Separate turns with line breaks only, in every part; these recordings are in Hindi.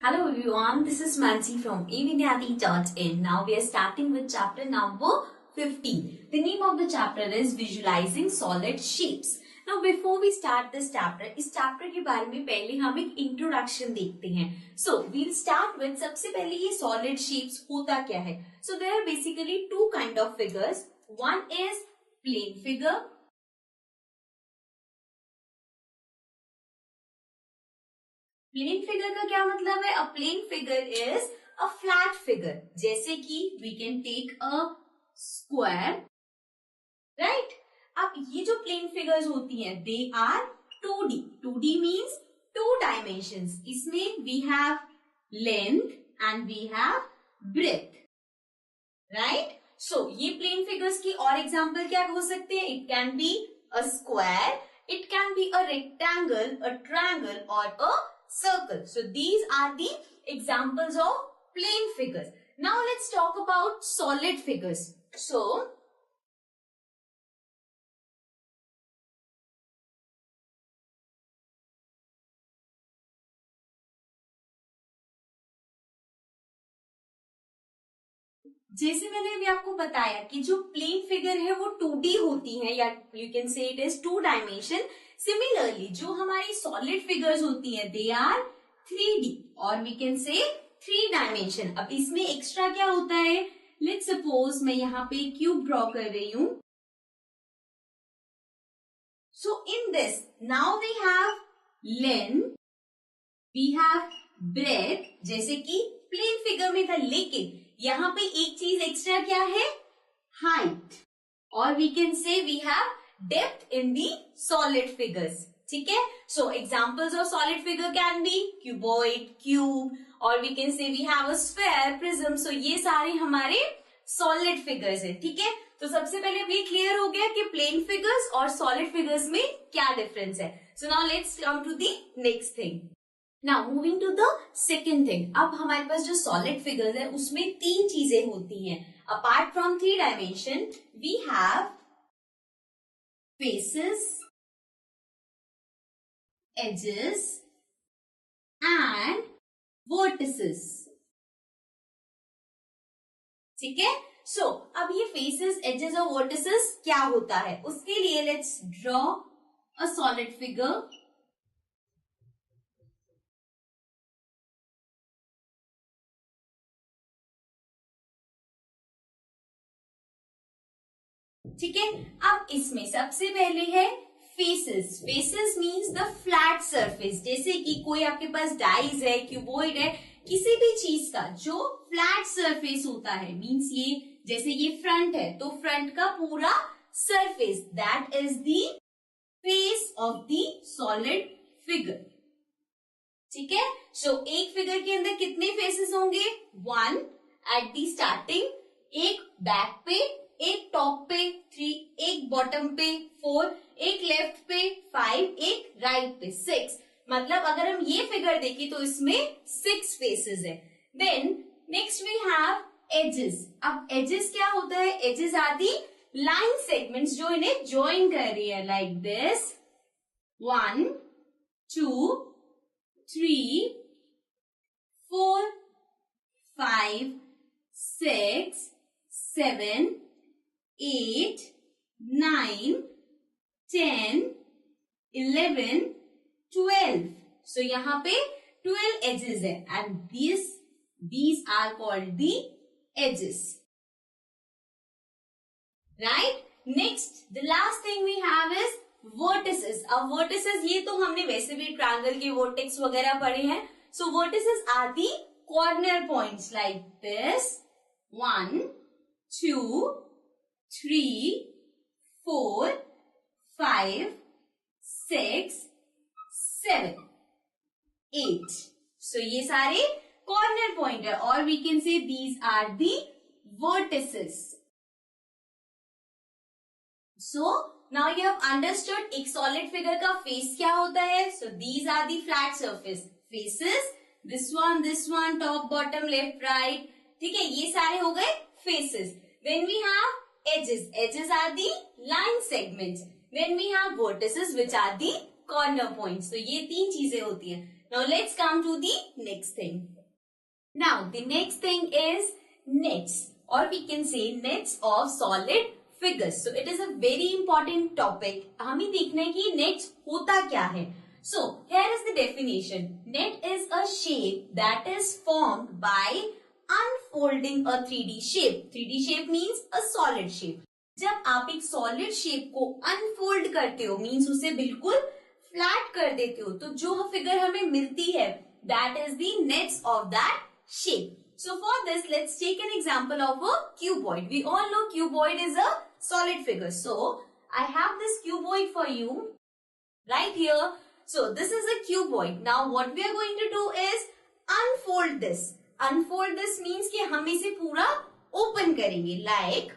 Hello everyone, this is Mansi from evidyati.in. Now we are starting with chapter number 15. The name of the chapter is Visualizing Solid Shapes. Now before we start this chapter, इस chapter के बारे में पहले हम एक introduction देखते हैं. So we'll start with सबसे पहले ये solid shapes होता क्या है? So there are basically two kind of figures. One is plane figure. Plane figure का क्या मतलब है? A plane figure is a flat figure. जैसे कि we can take a square, right. अब ये जो प्लेन फिगर्स होती हैं they are 2D. 2D means two dimensions. इसमें we have length and we have breadth, right. So ये प्लेन फिगर्स की और एग्जांपल क्या हो सकते हैं? It can be a square, it can be a rectangle, a triangle और अ circle. So these are the examples of plane figures. Now let's talk about solid figures. So जैसे मैंने अभी आपको बताया कि जो प्लेन फिगर है वो 2D होती है, या you can say it is two dimension. Similarly जो हमारी सॉलिड फिगर्स होती है दे आर 3D और वी कैन से 3 डायमेंशन. अब इसमें एक्स्ट्रा क्या होता है? लेट्स सपोज मैं यहाँ पे क्यूब ड्रॉ कर रही हूं. So in this now we have length, we have breadth जैसे कि प्लेन फिगर में था, लेकिन यहाँ पे एक चीज एक्स्ट्रा क्या है? हाइट. और we can say we have depth in the solid figures. ठीक है. So examples of solid figure can be cuboid, cube, और we can say we have a sphere, prism. So ये सारे हमारे सॉलिड फिगर्स है. ठीक है. तो सबसे पहले ये क्लियर हो गया कि प्लेन फिगर्स और सॉलिड फिगर्स में क्या डिफरेंस है. So now let's come to the next thing. Now moving to the second thing. अब हमारे पास जो सॉलिड फिगर्स है उसमें 3 चीजें होती हैं. Apart from 3 dimension we have faces, edges and vertices. ठीक है. सो अब ये फेसेस, एजेस और वर्टिसेस क्या होता है उसके लिए let's draw a solid figure. ठीक है. अब इसमें सबसे पहले है faces. Faces means the flat surface. जैसे कि कोई आपके पास डाइज है, क्यूबॉइड है, किसी भी चीज का जो फ्लैट सरफेस होता है, मीन्स ये जैसे ये फ्रंट है तो फ्रंट का पूरा surface, that is the face of the solid figure. ठीक है. सो एक फिगर के अंदर कितने फेसेस होंगे? 1 एट दी स्टार्टिंग, एक बैक पे, एक टॉप पे 3, एक बॉटम पे 4, एक लेफ्ट पे 5, एक राइट पे 6. मतलब अगर हम ये फिगर देखें तो इसमें 6 फेसेस है. Then next we have edges. अब एजेस क्या होता है? Edges are the line segments जो इन्हें ज्वाइन कर रही है, लाइक दिस 1 2 3 4 5 6 7 8 9 10 11 12. सो यहाँ पे 12 एजेस है and these are called the edges, right? Next, the last thing we have is vertices. अब vertices ये तो हमने वैसे भी ट्रायंगल के वर्टेक्स वगैरह पढ़े हैं. So vertices are the corner points like this 1 2 3 4 5 6 7 8. So ये सारे कॉर्नर पॉइंट है और we can say these are the vertices. So now you have understood एक सॉलिड फिगर का फेस क्या होता है. So these are the flat surface faces, this one top bottom left right. ठीक है. ये सारे हो गए faces. Then we have edges. Edges are the line segments. Then we have vertices which are the corner points. तो ये 3 चीजें होती हैं. Now let's come to the next thing. Now the next thing is nets, or we can say nets of solid figures. So it is a very important topic. हमें देखना है कि nets होता क्या है. So here is the definition. Net is a shape that is formed by unfolding a 3D shape. 3D shape means a solid shape. जब आप एक solid shape को unfold करते हो, means उसे बिल्कुल flat कर देते हो, तो जो figure हमें मिलती है, that is the nets of that shape. So for this, let's take an example of a cuboid. We all know cuboid is a solid figure. So I have this cuboid for you right here. So this is a cuboid. Now what we are going to do is unfold this. Unfold this means कि हम इसे पूरा open करेंगे. Like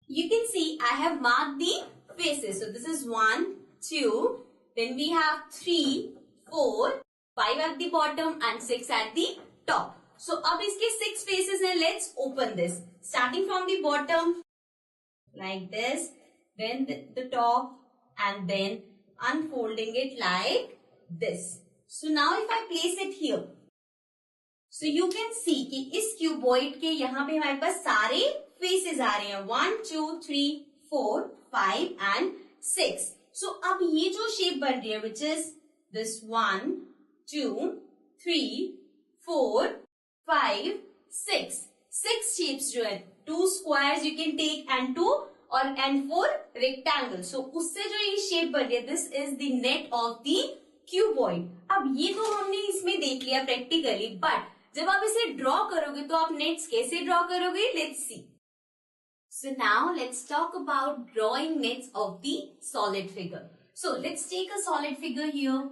you can see, I have marked the faces. So this is 1, 2, then we have 3, 4, 5 at the bottom and 6 at the top. So अब इसके 6 faces हैं. Let's open this. Starting from the bottom like this, then the top, and then unfolding it like this. So now if I place it here, so you can see कि इस cuboid के यहाँ पे हमारे पास सारे faces आ रहे हैं. 1, 2, 3, 4, 5 and 6. So अब ये जो shape बन रही है, which is this 1, 2, 3, 4, 5, 6. 6 shapes जो है, 2 squares you can take and 2 and 4 rectangles. So उससे जो ये shape बन रही है, this is the net of the cuboid. अब ये तो हमने इसमें देख लिया practically, but जब आप इसे draw करोगे तो आप nets कैसे draw करोगे? Let's see. So now let's talk about drawing nets of the solid figure. So let's take a solid figure here.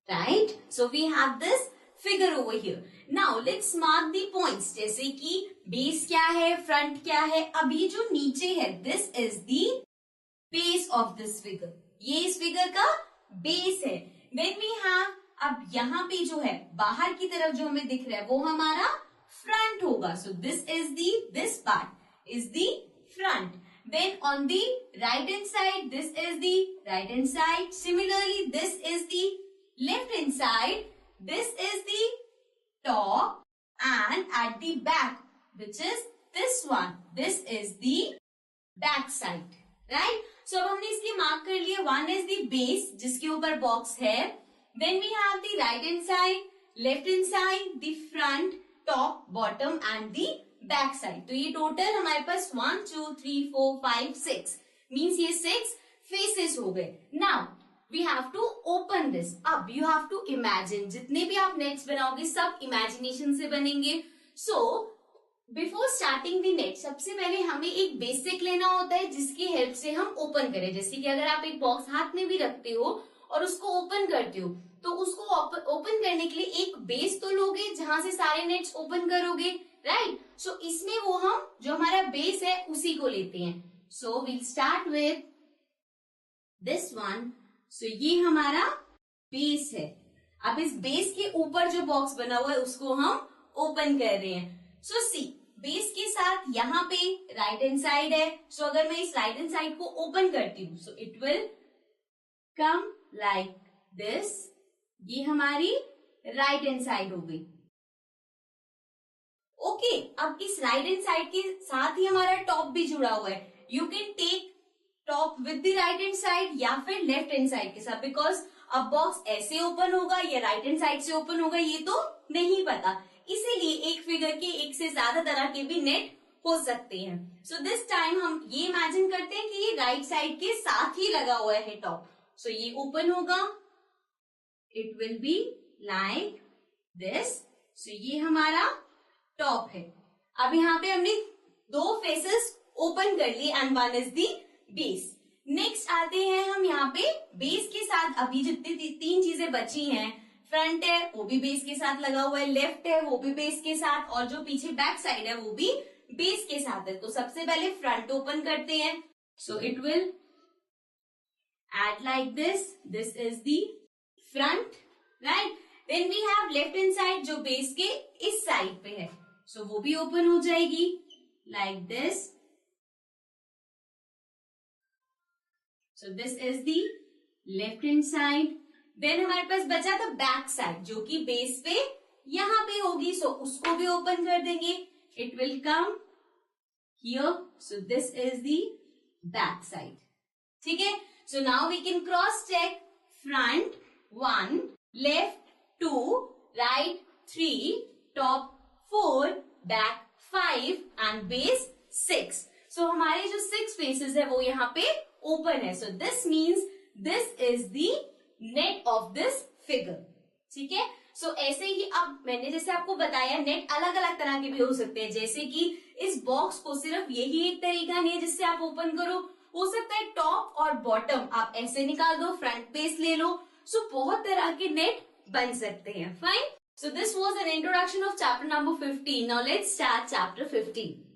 Right? So we have this figure over here. Now let's mark the points. जैसे कि base क्या है, front क्या है. अभी जो नीचे है, this is the base of this figure. ये इस figure का base है. Then we have, अब यहाँ पे जो है, बाहर की तरफ जो हमें दिख रहा है, वो हमारा front होगा. So this part is the front. Then on the right hand side, this is the right hand side. Similarly, this is the left hand side, this is the top, and at the back, which is this one, this is the back side, right? So अब हमने इसके mark कर लिए. One is the base जिसके ऊपर box है. Then we have the right hand side, left hand side, the front, top, bottom and the back side. तो ये total हमारे पास 1, 2, 3, 4, 5, 6 means ये 6 faces हो गए. Now we have to open this. अब you have to imagine, जितने भी आप nets बनाओगे सब imagination से बनेंगे. So before starting the net, सबसे पहले हमें एक basic लेना होता है जिसकी हेल्प से हम open करें. जैसे कि अगर आप एक बॉक्स हाथ में भी रखते हो और उसको ओपन करते हो, तो उसको ओपन करने के लिए एक बेस तो लोगे जहां से सारे नेट्स ओपन करोगे, राइट? सो इसमें वो हम जो हमारा बेस है उसी को लेते हैं. So we'll start with this one. So ये हमारा बेस है. अब इस बेस के ऊपर जो बॉक्स बना हुआ है उसको हम ओपन कर रहे हैं. सो सी, बेस के साथ यहाँ पे राइट हैंड साइड है. सो अगर मैं इस राइट हैंड साइड को ओपन करती हूँ, सो it will come like this. ये हमारी राइट हैंड साइड हो गई. ओके, अब इस राइट हैंड साइड के साथ ही हमारा टॉप भी जुड़ा हुआ है. You can take top with the right hand side या फिर लेफ्ट हैंड साइड के साथ, बिकॉज अब बॉक्स ऐसे ओपन होगा या राइट हैंड साइड से ओपन होगा ये तो नहीं पता. इसीलिए एक फिगर के एक से ज्यादा तरह के भी नेट हो सकते हैं. सो दिस टाइम हम ये इमेजिन करते हैं कि ये राइट साइड के साथ ही लगा हुआ है टॉप. सो ये ओपन होगा, it will be like this. So ये हमारा टॉप है. अब यहाँ पे हमने दो फेसेस ओपन कर लिए and one is the base. Next आते हैं हम यहाँ पे बेस के साथ. अभी जितनी तीन चीजें बची हैं, फ्रंट है वो भी बेस के साथ लगा हुआ है, लेफ्ट है वो भी बेस के साथ, और जो पीछे बैक साइड है वो भी बेस के साथ है. तो सबसे पहले फ्रंट ओपन करते हैं. So it will add like this. This is the front. Right. Then we have left hand side जो बेस के इस साइड पे है, सो वो भी ओपन हो जाएगी like this. So this is the left hand side. Then हमारे पास बचा था बैक साइड जो कि बेस पे यहां पे होगी, सो उसको भी ओपन कर देंगे। It will come here, so this is the back side. ठीक है, so now we can cross check front 1, left 2, right 3, top 4, back 5 and base 6। सो हमारे जो 6 फेसेस है वो यहाँ पे ओपन है, so this means this is the net of this figure. ठीक है, सो ऐसे ही अब मैंने जैसे आपको बताया नेट अलग अलग तरह के भी हो सकते हैं, जैसे कि इस बॉक्स को सिर्फ यही एक तरीका नहीं है जिससे आप ओपन करो, हो सकता है टॉप और बॉटम आप ऐसे निकाल दो, फ्रंट पेज ले लो, सो बहुत तरह के नेट बन सकते हैं। Fine, so this was an introduction of chapter number 15। Now let's start chapter 15।